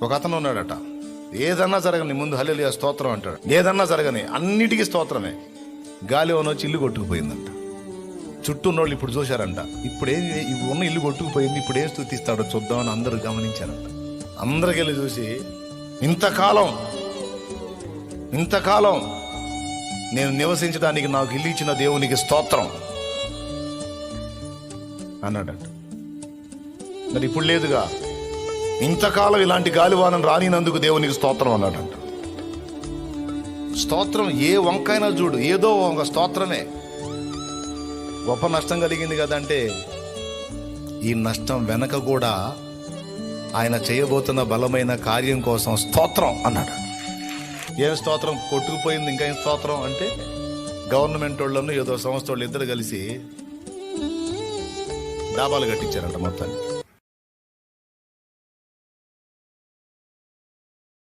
ఒక అతను ఉన్నాడట, ఏదన్నా జరగని ముందు హల్లెలూయా స్తోత్రం అంటాడు. ఏదన్నా జరగని అన్నిటికీ స్తోత్రమే. గాలి వచ్చి ఇల్లు కొట్టుకుపోయిందంట. చుట్టూ ఉన్నోళ్ళు ఇప్పుడు చూశారంట, ఇప్పుడేం ఉన్న ఇల్లు కొట్టుకుపోయింది, ఇప్పుడు ఏం స్తుతిస్తాడో చూద్దామని అందరూ గమనించారంట. అందరికెళ్ళి చూసి, ఇంతకాలం నేను నివసించడానికి నాకు ఇల్లు ఇచ్చిన దేవునికి స్తోత్రం అన్నాడట. మరి ఇప్పుడు లేదుగా, ఇంతకాలం ఇలాంటి గాలివానం రానినందుకు దేవునికి స్తోత్రం అన్నాడంట. స్తోత్రం ఏ వంకైనా చూడు, ఏదో ఒక స్తోత్రమే. గొప్ప నష్టం కలిగింది కదంటే, ఈ నష్టం వెనక కూడా ఆయన చేయబోతున్న బలమైన కార్యం కోసం స్తోత్రం అన్నాడు. ఏం స్తోత్రం? కొట్టుకుపోయింది, ఇంకా ఏం స్తోత్రం అంటే, గవర్నమెంట్ వాళ్ళను ఏదో సంస్థ వాళ్ళు ఇద్దరు కలిసి డాబాలు కట్టించారంట మొత్తాన్ని.